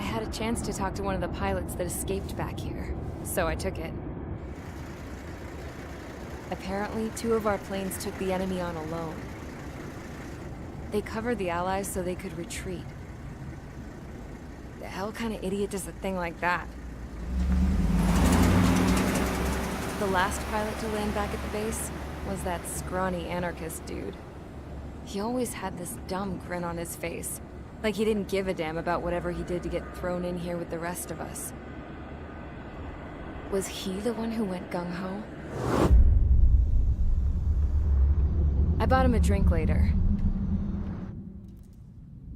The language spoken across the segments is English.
had a chance to talk to one of the pilots that escaped back here, so I took it. Apparently, 2 of our planes took the enemy on alone. They covered the Allies so they could retreat. The hell kind of idiot does a thing like that? The last pilot to land back at the base was that scrawny anarchist dude. He always had this dumb grin on his face, like he didn't give a damn about whatever he did to get thrown in here with the rest of us. Was he the one who went gung-ho? I bought him a drink later.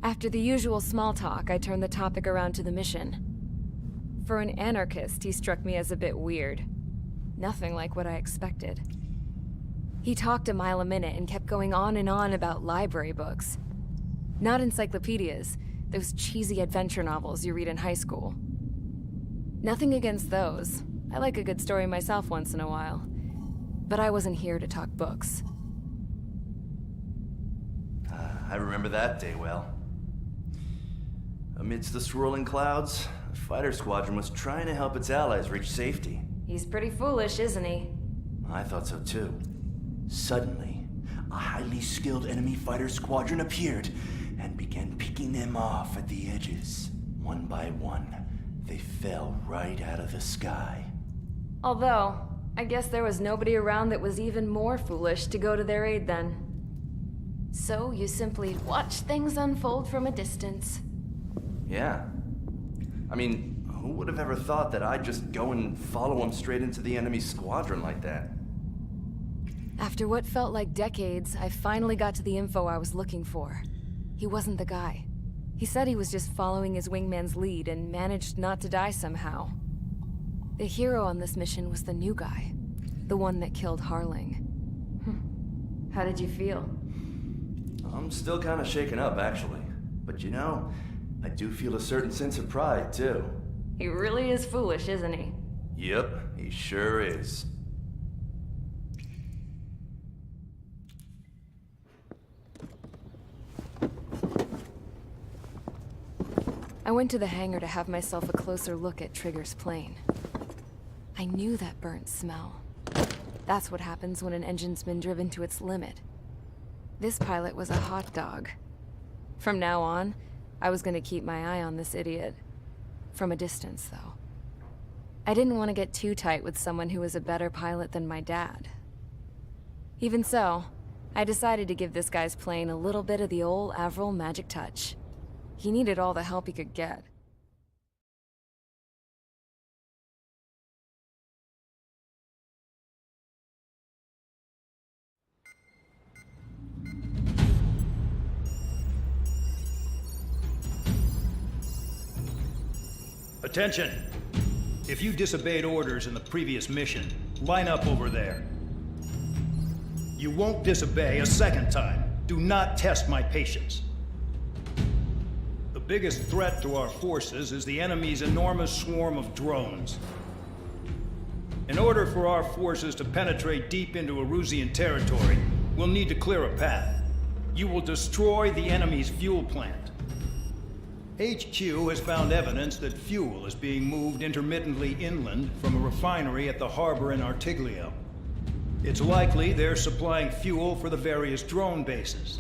After the usual small talk, I turned the topic around to the mission. For an anarchist, he struck me as a bit weird. Nothing like what I expected. He talked a mile a minute and kept going on and on about library books. Not encyclopedias, those cheesy adventure novels you read in high school. Nothing against those. I like a good story myself once in a while. But I wasn't here to talk books. I remember that day well. Amidst the swirling clouds, the fighter squadron was trying to help its allies reach safety. He's pretty foolish, isn't he? I thought so too. Suddenly, a highly skilled enemy fighter squadron appeared and began picking them off at the edges. One by one, they fell right out of the sky. Although, I guess there was nobody around that was even more foolish to go to their aid then. So you simply watch things unfold from a distance. Yeah. I mean, who would have ever thought that I'd just go and follow him straight into the enemy squadron like that? After what felt like decades, I finally got to the info I was looking for. He wasn't the guy. He said he was just following his wingman's lead and managed not to die somehow. The hero on this mission was the new guy. The one that killed Harling. How did you feel? I'm still kind of shaken up, actually. But you know, I do feel a certain sense of pride, too. He really is foolish, isn't he? Yep, he sure is. I went to the hangar to have myself a closer look at Trigger's plane. I knew that burnt smell. That's what happens when an engine's been driven to its limit. This pilot was a hot dog. From now on, I was gonna keep my eye on this idiot. From a distance, though. I didn't want to get too tight with someone who was a better pilot than my dad. Even so, I decided to give this guy's plane a little bit of the old Avril magic touch. He needed all the help he could get. Attention! If you disobeyed orders in the previous mission, line up over there. You won't disobey a second time. Do not test my patience. The biggest threat to our forces is the enemy's enormous swarm of drones. In order for our forces to penetrate deep into Erusian territory, we'll need to clear a path. You will destroy the enemy's fuel plant. HQ has found evidence that fuel is being moved intermittently inland from a refinery at the harbor in Artiglio. It's likely they're supplying fuel for the various drone bases.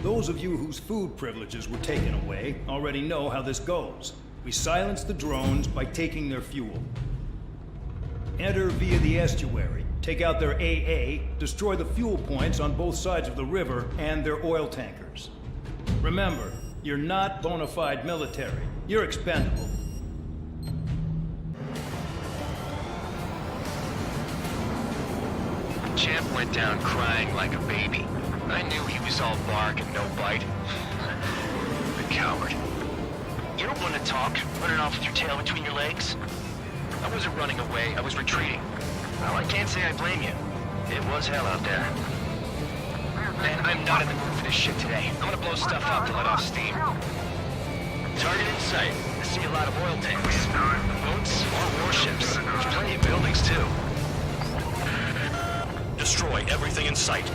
Those of you whose food privileges were taken away already know how this goes. We silence the drones by taking their fuel. Enter via the estuary, take out their AA, destroy the fuel points on both sides of the river and their oil tankers. Remember, you're not bona fide military. You're expendable. Champ went down crying like a baby. I knew he was all bark and no bite. The coward. You don't want to talk, running off with your tail between your legs? I wasn't running away, I was retreating. Well, I can't say I blame you. It was hell out there. Man, I'm not in the mood for this shit today. I'm gonna blow stuff up to let off steam. Target in sight. I see a lot of oil tanks. Boats or warships. There's plenty of buildings, too. Destroy everything in sight.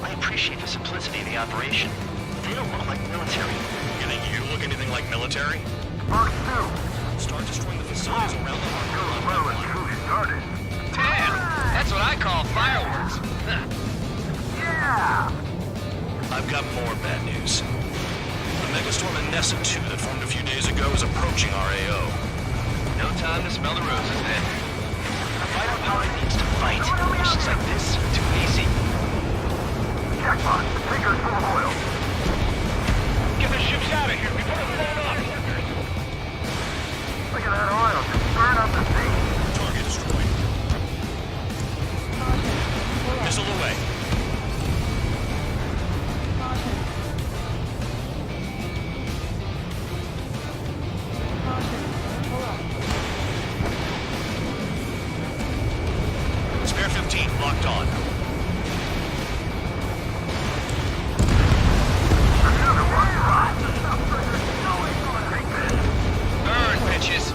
I appreciate the simplicity of the operation. They don't look like military. You think you look anything like military? Solitary? Mark 2. Start destroying the facilities around the harbor. Well, it's who started. Damn! That's what I call fireworks. Yeah! I've got more bad news. The megastorm in Nessa 2 that formed a few days ago is approaching our AO. No time to smell the roses then. The fighter pilot needs to fight. Missions like this are too easy. Jackpot. Tanker's full of oil. Get the ships out of here before they're blown up. Look at that oil. Just burn up the sea. Target destroyed. Missile away. Spare 15 locked on. Another one. Burn, bitches.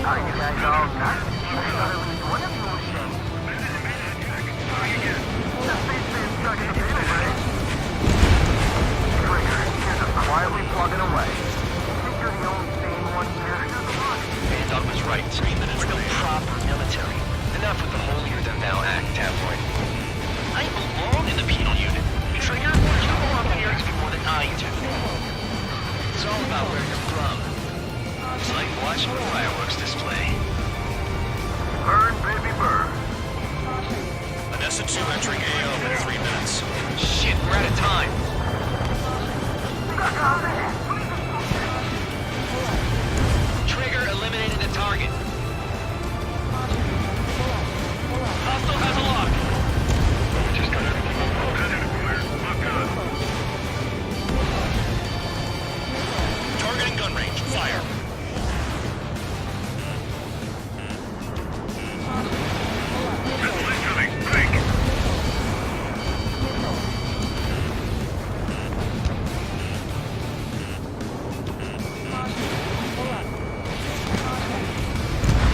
Are you guys all done? I thought at least one of you was dead. The spaceman stuck in the middle, right? Trigger, you're just quietly plugging away. You think you're the only sane one here? Bandog was right. We're no proper military. Enough with the holier-than-thou act, tabloid. I belong in the penal unit. Trigger, you go up here before the I do. It's all about where you're from. It's like watching a fireworks display. Burn, baby, burn. Nessa 2 entering AO in 3 minutes. Shit, we're out of time. Trigger eliminated the target. Hostile has a lock. Just got everything Targeting gun range. Fire.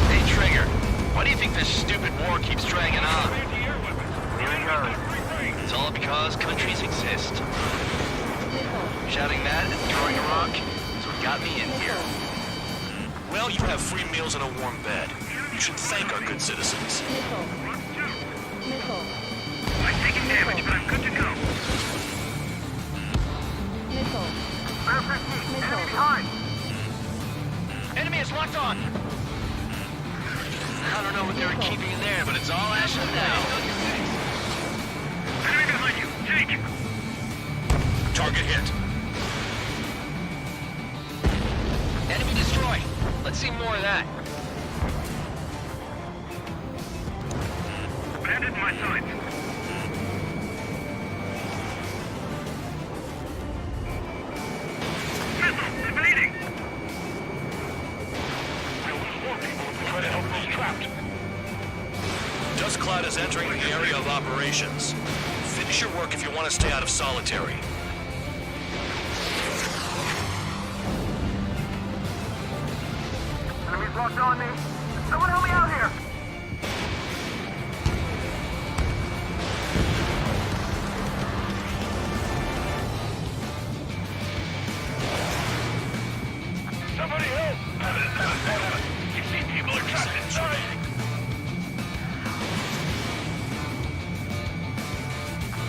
Hey, Trigger. Why do you think this stupid war keeps dragging on? It's all because countries exist. Shouting that and throwing a rock is what got me in here. Well, you have free meals and a warm bed. You should thank our good citizens. I'm taking damage, but I'm good to go. Bear 15, enemy behind. Enemy is locked on! I don't know what they were keeping in there, but it's all ashes now. Enemy behind you, take! Target hit. Enemy destroyed. Let's see more of that. Bandit in my sights. Missile, evading! We'll lose more people if we try to help those trapped. Dust Cloud is entering the area of operations. Finish your work if you want to stay out of Solitary. Enemies locked on me. Someone help me out here! Somebody help! You see people are trapped inside!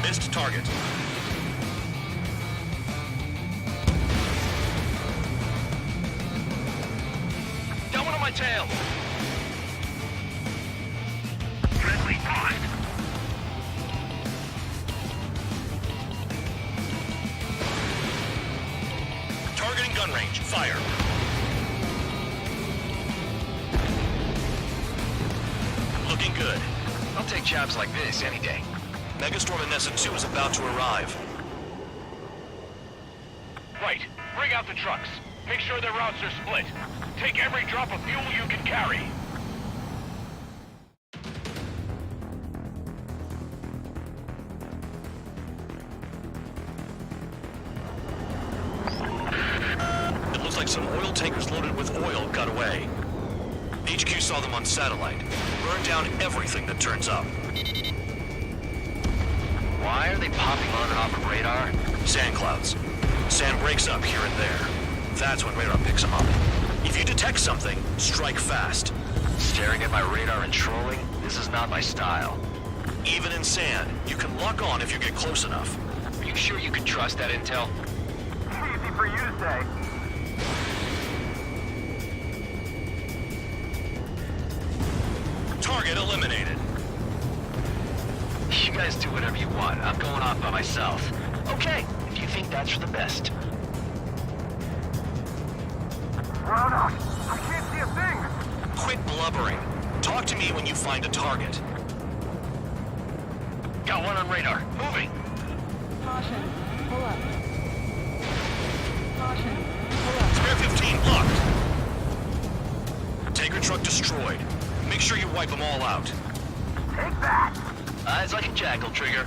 Missed target. Got one on my tail. Friendly paused. Targeting gun range. Fire. Looking good. I'll take jobs like this any day. Megastorm in Nessa 2 is about to arrive. Right. Bring out the trucks. Make sure their routes are split. Take every drop of fuel you can carry. It looks like some oil tankers loaded with oil got away. HQ saw them on satellite. Burn down everything that turns up. Why are they popping on and off of radar? Sand clouds. Sand breaks up here and there. That's when radar picks them up. If you detect something, strike fast. Staring at my radar and trolling? This is not my style. Even in sand, you can lock on if you get close enough. Are you sure you can trust that intel? Easy for you to say. Target eliminated. You guys do whatever you want. I'm going off by myself. Okay, if you think that's for the best. Ground out. I can't see a thing. Quit blubbering. Talk to me when you find a target. Got one on radar. Moving. Caution. Pull up. Caution. Pull up. Spare 15 locked. Tanker truck destroyed. Make sure you wipe them all out. Take that. Eyes like a jackal, Trigger.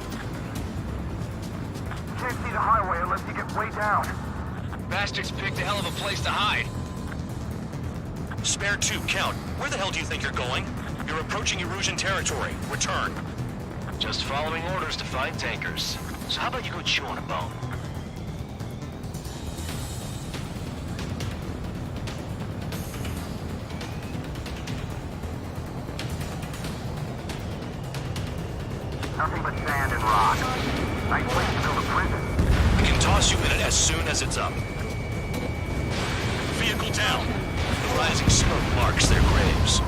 Can't see the highway unless you get way down. Bastards picked a hell of a place to hide. Spare 2, count. Where the hell do you think you're going? You're approaching Erusian territory. Return. Just following orders to find tankers. So how about you go chew on a bone? Nothing but sand and rock. Nice place to build a prison. We can toss you in it as soon as it's up. Vehicle down. The rising smoke marks their graves.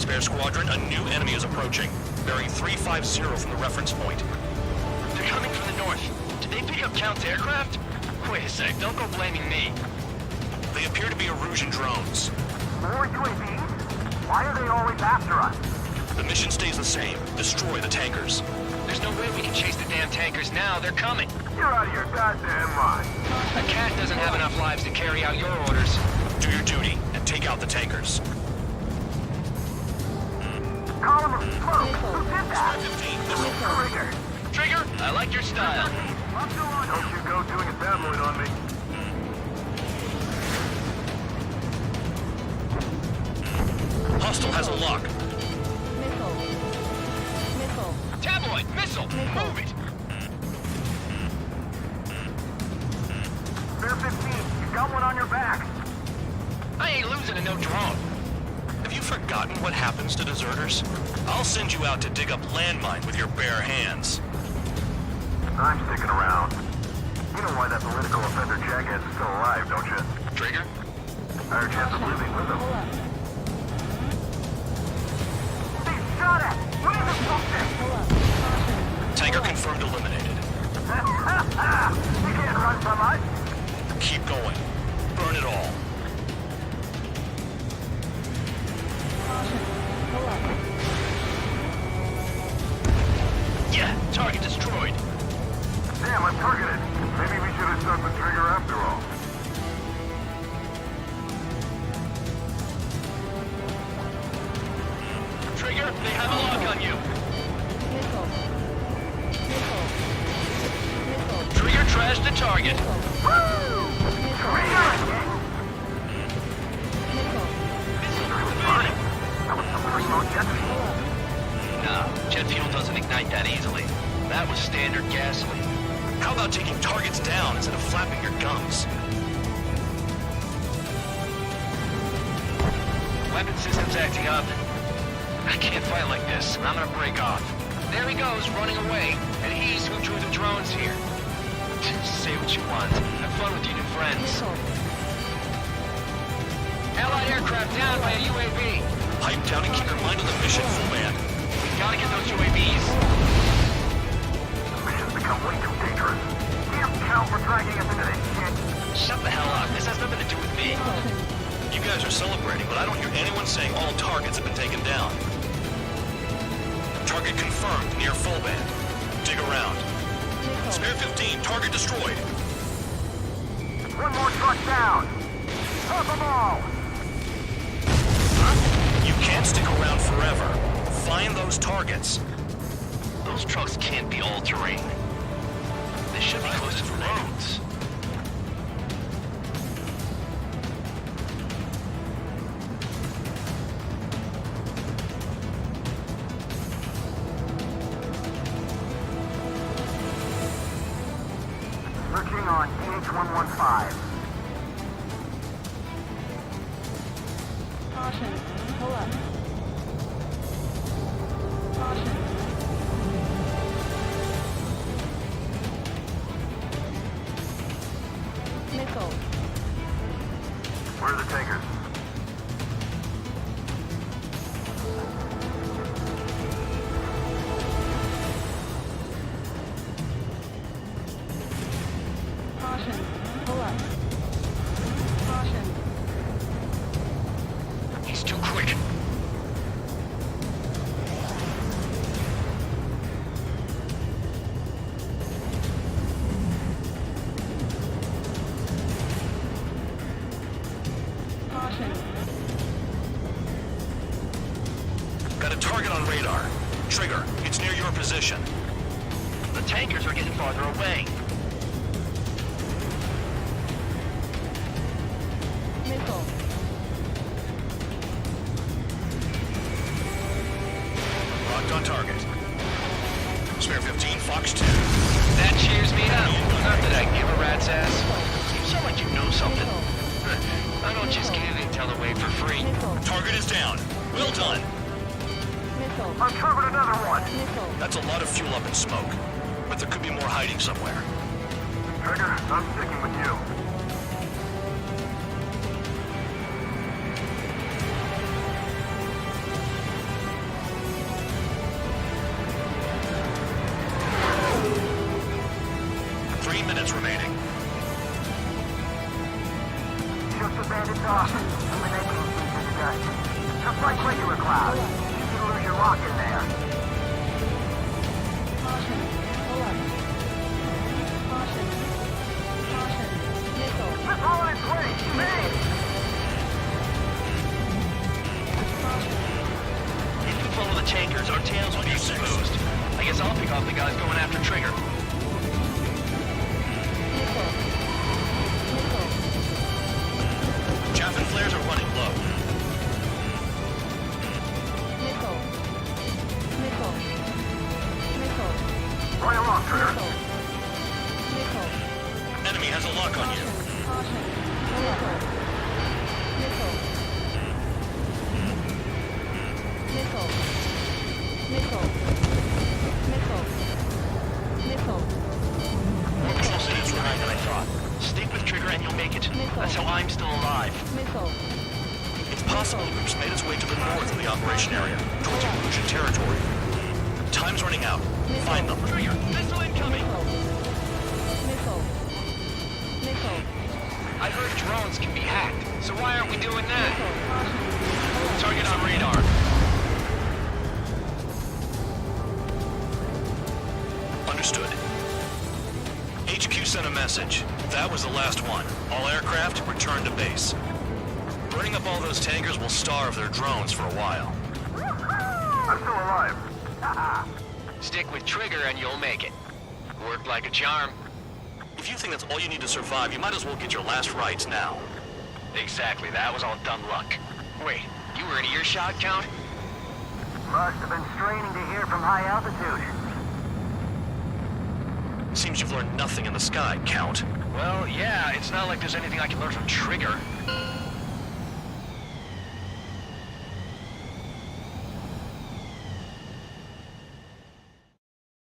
Spare squadron, a new enemy is approaching. Bearing 350 from the reference point. They're coming from the north. Did they pick up Count's aircraft? Wait a sec, don't go blaming me. They appear to be Erusian drones. More UAVs? Why are they always after us? The mission stays the same. Destroy the tankers. There's no way we can chase the damn tankers now. They're coming. You're out of your goddamn mind. A cat doesn't have enough lives to carry out your orders. Do your duty and take out the tankers. Column of smoke. Who did that? 15 missile. Trigger. Trigger, I like your style. Don't you go doing a tabloid on me. Hostile has a lock. Missile. Missile. Tabloid, missile, move it. Spare 15. You got one on your back. I ain't losing to no drone. Have you forgotten what happens to deserters? I'll send you out to dig up landmine with your bare hands. I'm sticking around. You know why that political offender jackass is still alive, don't you? Trigger? Higher chance of living with him. Pull up. They shot at! What is this bullshit? Pull up. Caution. Tanker confirmed eliminated. You can't run from us. Keep going. Burn it all. Caution. Pull up. Yeah, target destroyed. Damn, I'm targeted. Maybe we should have stuck with Trigger after all. Trigger, they have a lock on you. Missile. Missile. Missile. Trigger trashed the target. Missile. Burning. That was some primo jet fuel. No, jet fuel doesn't ignite that easily. That was standard gasoline. How about taking targets down instead of flapping your gums? Weapon system's acting up. I can't fight like this. I'm gonna break off. There he goes, running away. And he's who drew the drones here. Say what you want. Have fun with your new friends. Missile. Allied aircraft down by a UAV. Pipe down and keep your mind on the mission, full man. We gotta get those UAVs. Mission's become way too dangerous. Damn Count for dragging us into this shit. Shut the hell up. This has nothing to do with me. You guys are celebrating, but I don't hear anyone saying all targets have been taken down. Target confirmed near full band. Dig around. Spare 15, target destroyed. One more truck down. Top them all. You can't stick around forever. Find those targets. Those trucks can't be all-terrain. They should be close to the roads. Searching on DH-115. Caution. Pull up. Caution. Missile. Where are the tankers? Caution. Pull up. Caution. He's too quick. Caution. Got a target on radar. Trigger, it's near your position. The tankers are getting farther away. Missile. Locked on target. Spare 15, Fox 2. That cheers me up. Not that I give a rat's ass. You sound like you know something. I don't just give intel away for free. Missile. Target is down. Well done. Missile. Uncovered another one! Missile. That's a lot of fuel up in smoke. But there could be more hiding somewhere. Trigger, I'm sticking with you. Minutes remaining. Just abandoned off. Eliminating into dust. Just like regular cloud. You can lose your lock in there. Caution. Pull up. Caution. Caution. Missile. It's all in place! Made! Caution. If we follow the tankers, our tails will be exposed. I guess I'll pick off the guys going after Trigger. Missile. Missile. Chaff and flares are running low. Missile. Missile. Missile. Right along, Trigger. Missile. Missile. Enemy has a lock on you. Caution. Missile. Missile. Missile. Missile. Missile. Missile. We're closer to behind than I thought. Stick with Trigger and you'll make it. That's how I'm still alive. Missile. It's possible the group's made its way to the north of the operation area, towards Evolution territory. Time's running out. Find them. Trigger, missile incoming! Missile. Missile. I heard drones can be hacked, so why aren't we doing that? Caution. Target on radar. Understood. HQ sent a message. That was the last one. All aircraft, return to base. Burning up all those tankers will starve their drones for a while. I'm still alive. Stick with Trigger and you'll make it. Worked like a charm. If you think that's all you need to survive, you might as well get your last rites now. Exactly, that was all dumb luck. Wait, you were in earshot, Count? Must have been straining to hear from high altitude. Seems you've learned nothing in the sky, Count. Well, yeah, it's not like there's anything I can learn from Trigger.